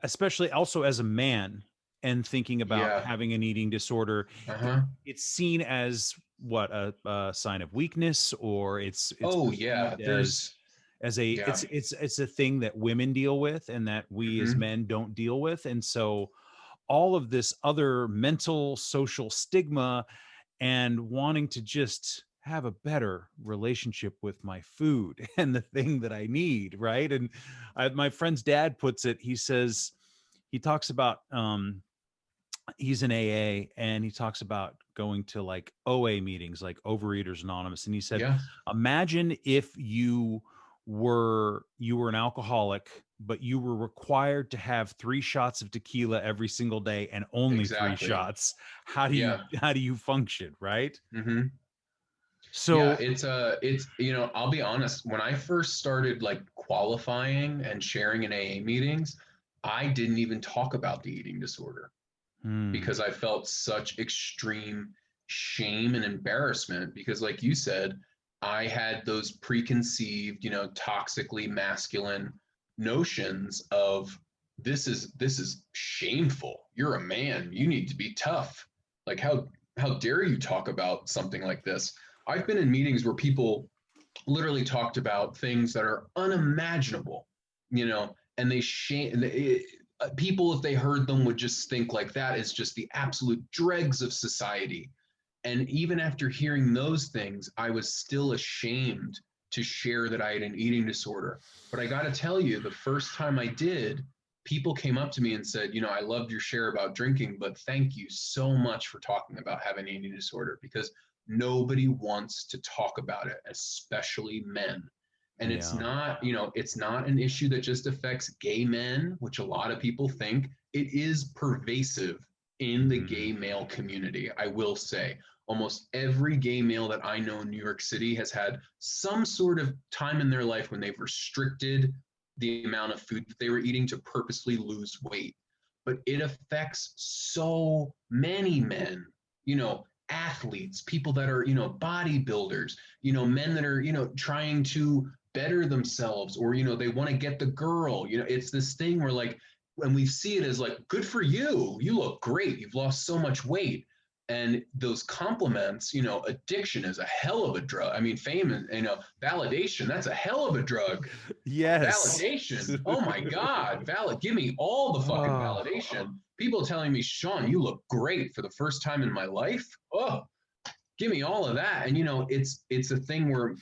especially also as a man and thinking about Yeah. having an eating disorder, Uh-huh. it's seen as what, a sign of weakness, or it's Oh yeah. perceived There's as a yeah. it's a thing that women deal with and that we as Mm-hmm. men don't deal with. And so all of this other mental social stigma, and wanting to just have a better relationship with my food and the thing that I need, right? And my friend's dad puts it, he says, he talks about he's in AA, and he talks about going to like OA meetings, like Overeaters Anonymous, and he said, Yeah. imagine if you were an alcoholic, but you were required to have 3 shots of tequila every single day, and only three Exactly. shots. How do you Yeah. how do you function, right? Mm-hmm. Yeah, So I'll be honest, when I first started like qualifying and sharing in AA meetings, I didn't even talk about the eating disorder. because I felt such extreme shame and embarrassment because, like you said, I had those preconceived, toxically masculine notions of this is shameful. You're a man. You need to be tough. Like how dare you talk about something like this? I've been in meetings where people literally talked about things that are unimaginable, and they shame people, if they heard them, would just think like that is just the absolute dregs of society. And even after hearing those things, I was still ashamed to share that I had an eating disorder. But I got to tell you, the first time I did, people came up to me and said, I loved your share about drinking, but thank you so much for talking about having an eating disorder, because nobody wants to talk about it, especially men. And it's not, it's not an issue that just affects gay men, which a lot of people think. It is pervasive in the gay male community, I will say. Almost every gay male that I know in New York City has had some sort of time in their life when they've restricted the amount of food that they were eating to purposely lose weight. But it affects so many men, athletes, people that are, bodybuilders, men that are, trying to better themselves, or, they want to get the girl. It's this thing where, like, when we see it as like, good for you, you look great, you've lost so much weight. And those compliments, addiction is a hell of a drug. I mean, fame and, validation, that's a hell of a drug. Yes. Validation. Oh my God. Give me all the fucking Oh. validation. People telling me, Sean, you look great for the first time in my life. Oh, give me all of that. And, it's a thing where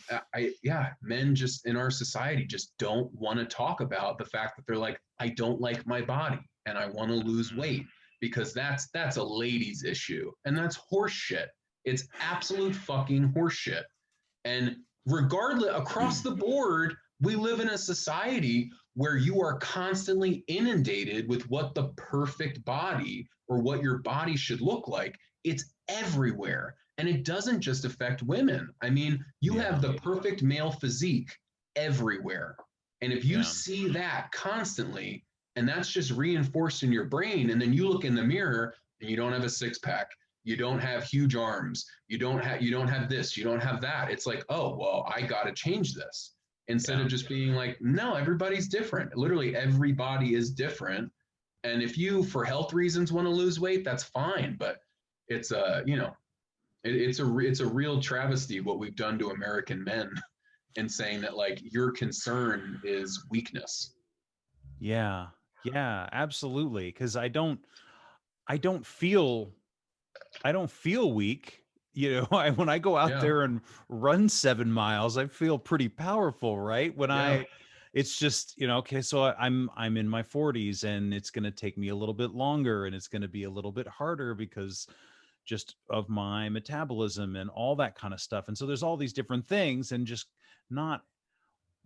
men just in our society just don't want to talk about the fact that they're like, I don't like my body and I want to lose weight, because that's a ladies issue, and that's horseshit. It's absolute fucking horseshit. And regardless, across the board, we live in a society where you are constantly inundated with what the perfect body or what your body should look like. It's everywhere. And it doesn't just affect women. I mean, you have the perfect male physique everywhere. And if you see that constantly, and that's just reinforced in your brain, and then you look in the mirror and you don't have a six pack, you don't have huge arms, you don't have this, you don't have that. It's like, oh, well, I got to change this, instead of just being like, no, everybody's different. Literally everybody is different. And if you, for health reasons, want to lose weight, that's fine. But it's it's a real travesty what we've done to American men in saying that, like, your concern is weakness. Yeah, absolutely. Because I don't feel weak. When I go out there and run 7 miles, I feel pretty powerful, right? It's just, okay, so I'm in my 40s, and it's going to take me a little bit longer, and it's going to be a little bit harder because just of my metabolism and all that kind of stuff. And so there's all these different things, and just not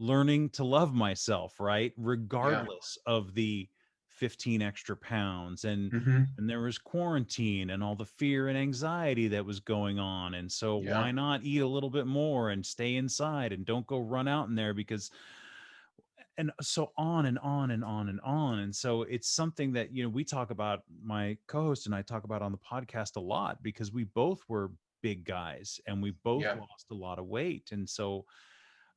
learning to love myself, right? Regardless of the 15 extra pounds. And there was quarantine and all the fear and anxiety that was going on. And so why not eat a little bit more and stay inside and don't go run out in there, because, and so on and on and on and on. And so it's something that, we talk about, my co-host and I talk about on the podcast a lot, because we both were big guys and we both lost a lot of weight. And so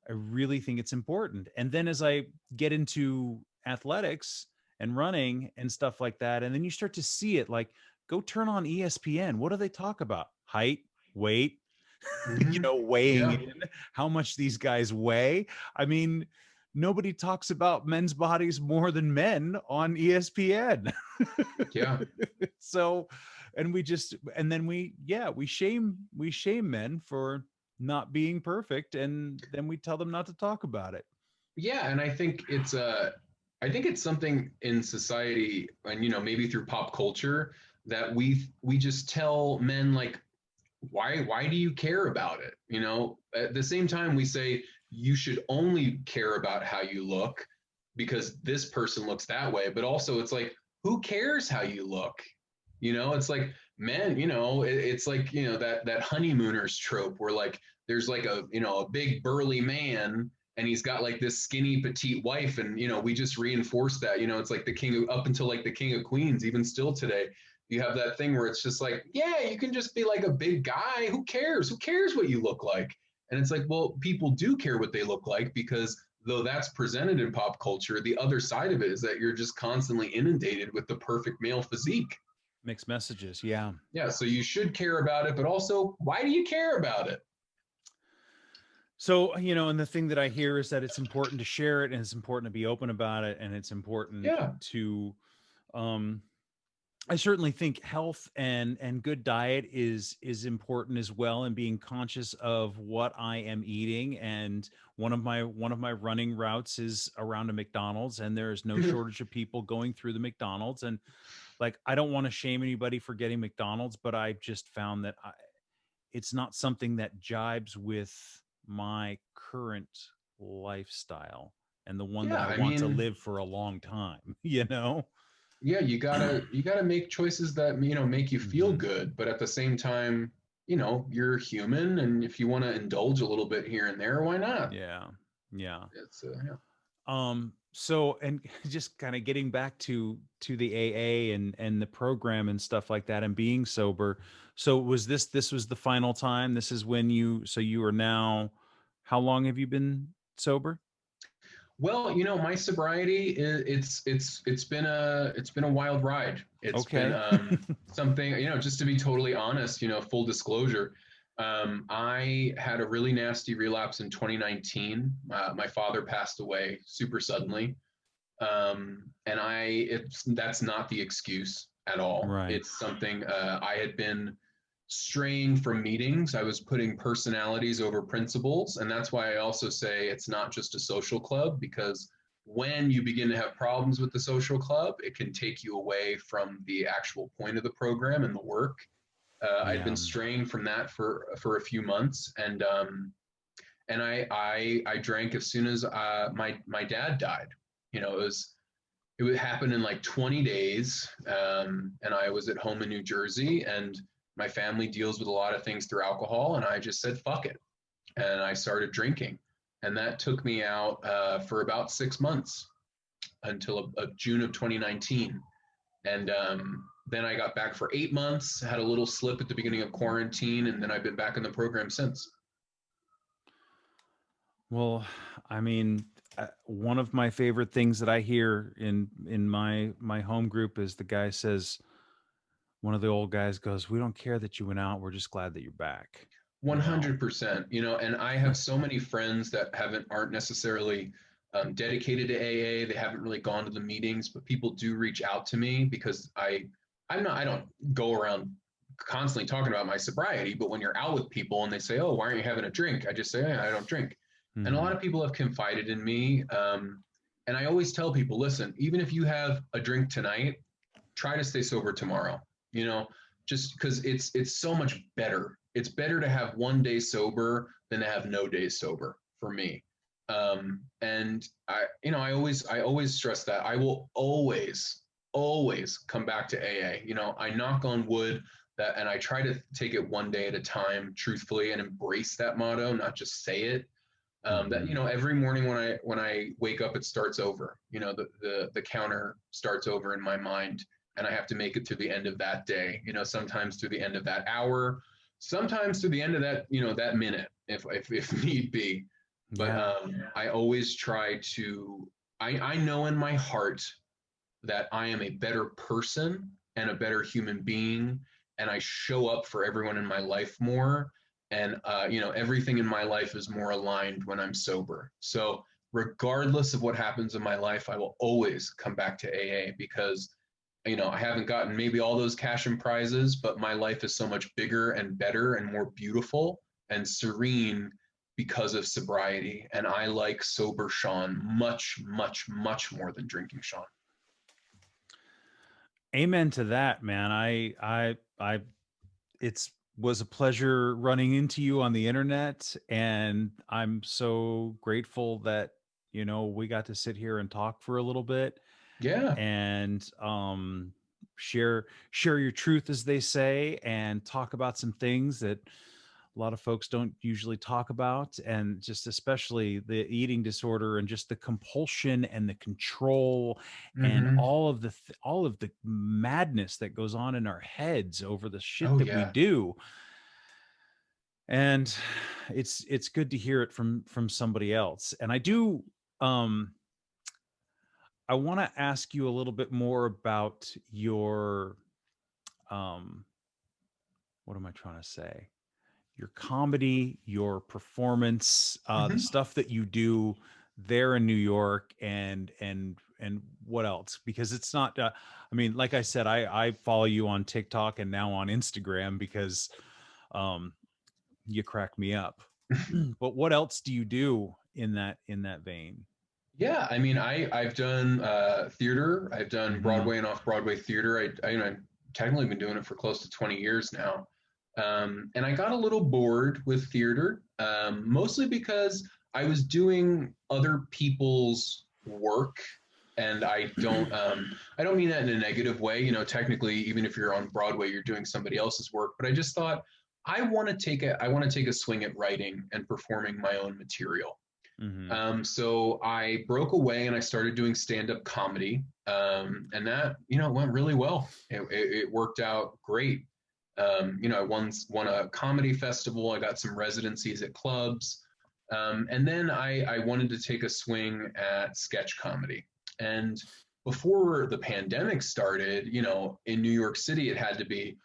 I really think it's important. And then as I get into athletics and running and stuff like that, and then you start to see it, like, go turn on ESPN. What do they talk about? Height, weight, weighing in, how much these guys weigh. I mean, nobody talks about men's bodies more than men on ESPN. So, and we shame men for not being perfect, and then we tell them not to talk about it. And I think it's something in society, and maybe through pop culture, that we just tell men, like, why do you care about it? At the same time, we say you should only care about how you look because this person looks that way. But also, it's like, who cares how you look? It's like, men, it's like, that honeymooners trope where, like, there's like a big burly man and he's got like this skinny petite wife, and we just reinforce that. It's like the king of, up until like the King of Queens, even still today, You have that thing where it's just like, yeah, you can just be like a big guy. Who cares? Who cares what you look like? And it's like, well, people do care what they look like, because though that's presented in pop culture, the other side of it is that you're just constantly inundated with the perfect male physique. Mixed messages. Yeah. Yeah, so you should care about it, but also, why do you care about it? So, and the thing that I hear is that it's important to share it, and it's important to be open about it, and it's important Yeah. to, um, I certainly think health and good diet is important as well, and being conscious of what I am eating. And one of my running routes is around a McDonald's, and there is no shortage of people going through the McDonald's. And like, I don't want to shame anybody for getting McDonald's, but I've just found that it's not something that jibes with my current lifestyle and the one that Yeah, I I want to mean, live for a long time, you know? yeah, you gotta make choices that, make you feel Hmm. good, but at the same time, you're human, and if you want to indulge a little bit here and there, why not? Yeah. Yeah. It's yeah. So, and just kind of getting back to the AA and the program and stuff like that and being sober. So this was the final time? This is when you are now, how long have you been sober? Well, my sobriety, it's been a wild ride. It's been Okay. something, just to be totally honest, full disclosure. I had a really nasty relapse in 2019. My father passed away super suddenly. And that's not the excuse at all. Right. It's something, I had been straying from meetings. I was putting personalities over principles. And that's why I also say it's not just a social club, because when you begin to have problems with the social club, it can take you away from the actual point of the program and the work. I'd Yeah. been straying from that for a few months, and I drank as soon as my dad died. It would happen in like 20 days. And I was at home in New Jersey, and my family deals with a lot of things through alcohol. And I just said, fuck it. And I started drinking. And that took me out for about 6 months until June of 2019. And then I got back for 8 months, had a little slip at the beginning of quarantine, and then I've been back in the program since. Well, I mean, one of my favorite things that I hear in my home group is the guy says, one of the old guys goes, "We don't care that you went out. We're just glad that you're back." You know. 100%. And I have so many friends that aren't necessarily dedicated to AA. They haven't really gone to the meetings, but people do reach out to me, because I don't go around constantly talking about my sobriety. But when you're out with people and they say, "Oh, why aren't you having a drink?" I just say, "Yeah, I don't drink." And a lot Hmm. of people have confided in me. And I always tell people, listen, even if you have a drink tonight, try to stay sober tomorrow. You know, just because it's so much better. It's better to have one day sober than to have no days sober for me. And I always stress that I will always come back to AA. I knock on wood that, and I try to take it one day at a time, truthfully, and embrace that motto, not just say it. That Hmm. every morning when I wake up, it starts over. The counter starts over in my mind, and I have to make it to the end of that day. Sometimes to the end of that hour, sometimes to the end of that minute, if need be. But Yeah. I always try to. I know in my heart that I am a better person and a better human being, and I show up for everyone in my life more. And everything in my life is more aligned when I'm sober. So regardless of what happens in my life, I will always come back to AA, because I haven't gotten maybe all those cash and prizes, but my life is so much bigger and better and more beautiful and serene because of sobriety. And I like sober Sean much, much, much more than drinking Sean. Amen to that, man. I it's was a pleasure running into you on the internet, and I'm so grateful that we got to sit here and talk for a little bit, Yeah. and share your truth, as they say, and talk about some things that a lot of folks don't usually talk about, and just especially the eating disorder and just the compulsion and the control and Mm-hmm. all of the madness that goes on in our heads over the shit Oh that we yeah. do. And it's good to hear it from somebody else. And I do I want to ask you a little bit more about your what am I trying to say? Your comedy, your performance, the Mm-hmm. stuff that you do there in New York, and what else? Because it's not. I mean, like I said, I follow you on TikTok and now on Instagram because um, you crack me up. But what else do you do in that vein? Yeah, I mean, I've done theater. I've done Mm-hmm. Broadway and off-Broadway theater. I've technically been doing it for close to 20 years now. And I got a little bored with theater, mostly because I was doing other people's work, and I don't mean that in a negative way. You know, technically, even if you're on Broadway, you're doing somebody else's work. But I just thought I want to take a swing at writing and performing my own material. Mm-hmm. So I broke away and I started doing stand-up comedy, and that went really well. It worked out great. I won a comedy festival. I got some residencies at clubs, and then I wanted to take a swing at sketch comedy. And before the pandemic started, in New York City, it had to be,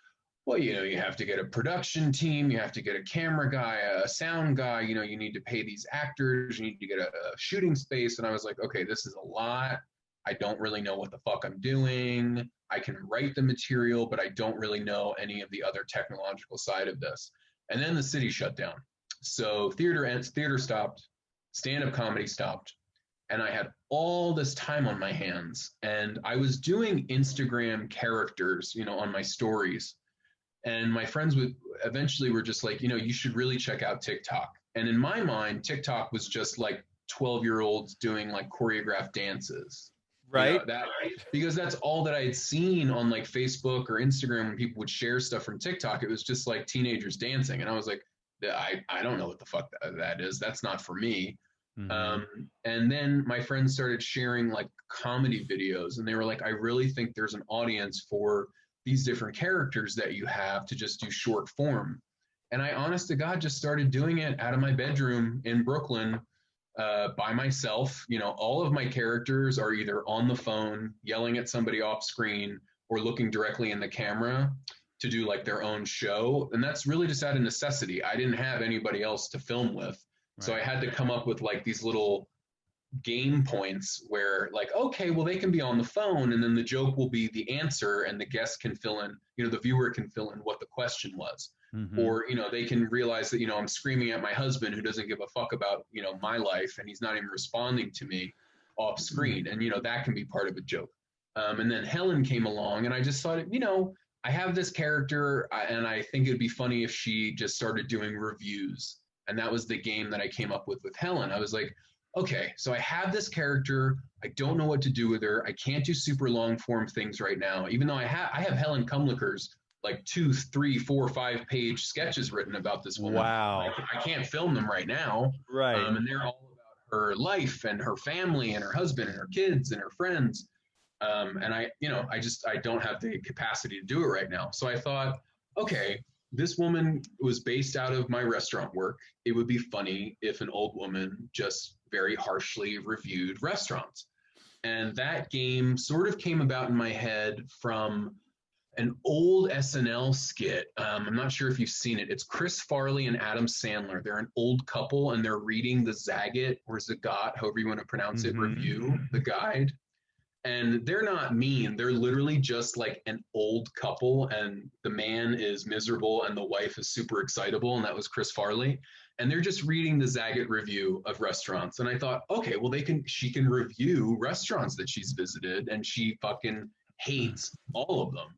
well, you have to get a production team, you have to get a camera guy, a sound guy, you need to pay these actors, you need to get a shooting space. And I was like, okay, this is a lot. I don't really know what the fuck I'm doing. I can write the material, but I don't really know any of the other technological side of this. And then the city shut down. So theater stopped, stand-up comedy stopped, and I had all this time on my hands. And I was doing Instagram characters, on my stories, and my friends would eventually were just like, you should really check out TikTok. And in my mind, TikTok was just like 12-year-olds doing like choreographed dances. Right. That because that's all that I had seen on like Facebook or Instagram when people would share stuff from TikTok. It was just like teenagers dancing. And I was like, I don't know what the fuck that is. That's not for me. Mm-hmm. And then my friends started sharing like comedy videos, and they were like, I really think there's an audience for these different characters that you have to just do short form. And I, honest to God, just started doing it out of my bedroom in Brooklyn, by myself. All of my characters are either on the phone, yelling at somebody off screen, or looking directly in the camera to do like their own show. And that's really just out of necessity. I didn't have anybody else to film with. So I had to come up with like these little game points where like, okay, well, they can be on the phone, and then the joke will be the answer, and the guest can fill in, the viewer can fill in what the question was. Mm-hmm. Or they can realize that I'm screaming at my husband who doesn't give a fuck about my life, and he's not even responding to me off screen, and that can be part of a joke. And then Helen came along, and I just thought, I have this character, and I think it'd be funny if she just started doing reviews. And that was the game that I came up with Helen. I was like, okay, so I have this character. I don't know what to do with her. I can't do super long form things right now, even though I have Helen Kumlicker's like 2, 3, 4, 5-page sketches written about this woman. Wow. I can't film them right now. Right. And they're all about her life and her family and her husband and her kids and her friends. And I don't have the capacity to do it right now. So I thought, okay, this woman was based out of my restaurant work. It would be funny if an old woman just very harshly reviewed restaurants. And that game sort of came about in my head from an old SNL skit. I'm not sure if you've seen it. It's Chris Farley and Adam Sandler. They're an old couple, and they're reading the Zagat or Zagat, however you want to pronounce it, review, the guide. And they're not mean. They're literally just like an old couple, and the man is miserable and the wife is super excitable. And that was Chris Farley. And they're just reading the Zagat review of restaurants. And I thought, okay, well, she can review restaurants that she's visited, and she fucking hates all of them.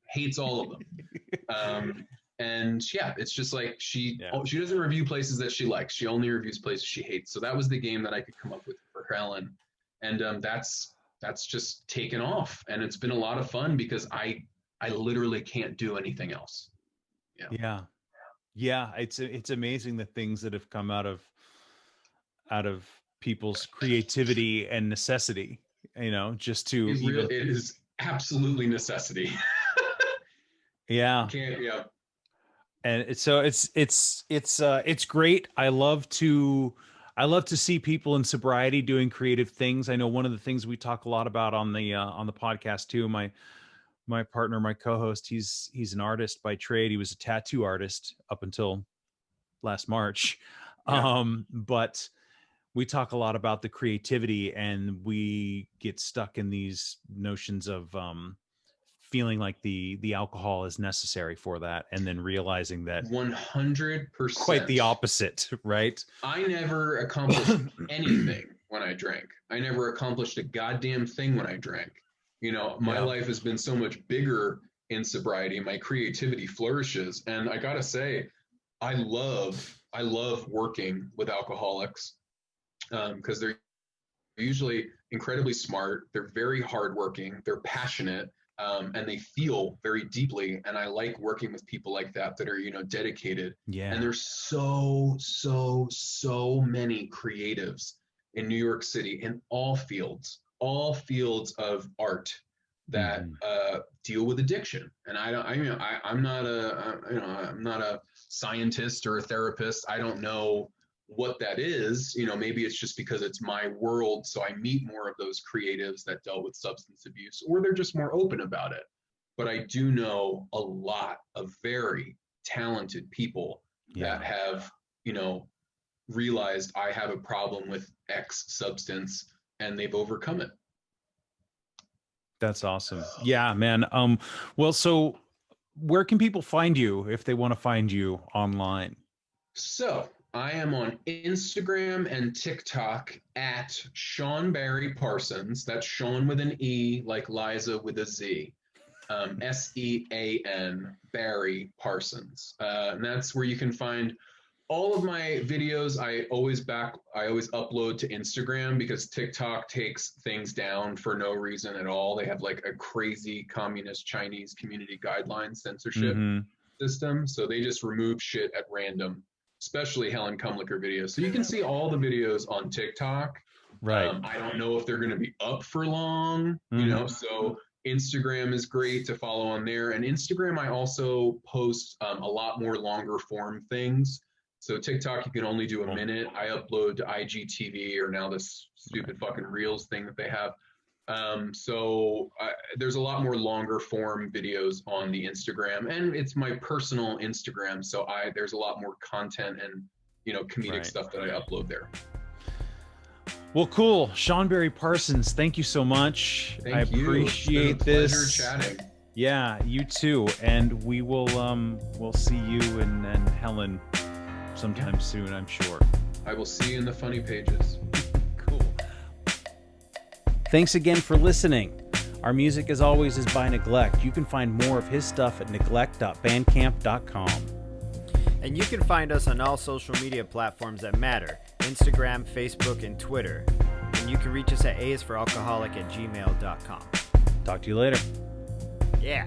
And yeah, it's just like she doesn't review places that she likes. She only reviews places she hates. So that was the game that I could come up with for Helen. And that's just taken off, and it's been a lot of fun because I literally can't do anything else. Yeah. Yeah, it's amazing the things that have come out of people's creativity and necessity, just to even. It is absolutely necessity. Yeah. Can't, yeah. And it's great. I love to see people in sobriety doing creative things. I know one of the things we talk a lot about on the podcast too. My partner, my co-host, he's an artist by trade. He was a tattoo artist up until last March. Yeah. But we talk a lot about the creativity, and we get stuck in these notions of feeling like the alcohol is necessary for that, and then realizing that 100%. quite the opposite, right? I never accomplished anything when I drank. I never accomplished a goddamn thing when I drank. My life has been so much bigger in sobriety. My creativity flourishes, and I gotta say, I love working with alcoholics because they're usually incredibly smart. They're very hardworking. They're passionate. And they feel very deeply. And I like working with people like that are, dedicated. Yeah. And there's so many creatives in New York City in all fields of art that deal with addiction. And I'm not a scientist or a therapist. I don't know what that is. Maybe it's just because it's my world, so I meet more of those creatives that dealt with substance abuse, or they're just more open about it. But I do know a lot of very talented people that have realized I have a problem with X substance, and they've overcome it. That's awesome. Yeah, man. Well, so where can people find you if they want to find you online? So I am on Instagram and TikTok at Sean Barry Parsons. That's Sean with an E, like Liza with a Z. SEAN Barry Parsons. And that's where you can find all of my videos. I always upload to Instagram because TikTok takes things down for no reason at all. They have like a crazy communist Chinese community guideline censorship system. So they just remove shit at random, especially Helen Kumliker videos. So you can see all the videos on TikTok. Right. I don't know if they're going to be up for long, so Instagram is great to follow on there. And Instagram, I also post a lot more longer form things. So TikTok, you can only do a minute. I upload to IGTV, or now this stupid fucking Reels thing that they have. So there's a lot more longer form videos on the Instagram, and it's my personal Instagram. So there's a lot more content and, comedic stuff that I upload there. Well, cool. Sean Barry Parsons, thank you so much. I appreciate this. Pleasure chatting. Yeah, you too. And we will we'll see you and Helen sometime soon, I'm sure. I will see you in the funny pages. Cool. Thanks again for listening. Our music, as always, is by Neglect. You can find more of his stuff at neglect.bandcamp.com. And you can find us on all social media platforms that matter: Instagram, Facebook, and Twitter. And you can reach us at aisforalcoholic@gmail.com. Talk to you later. Yeah.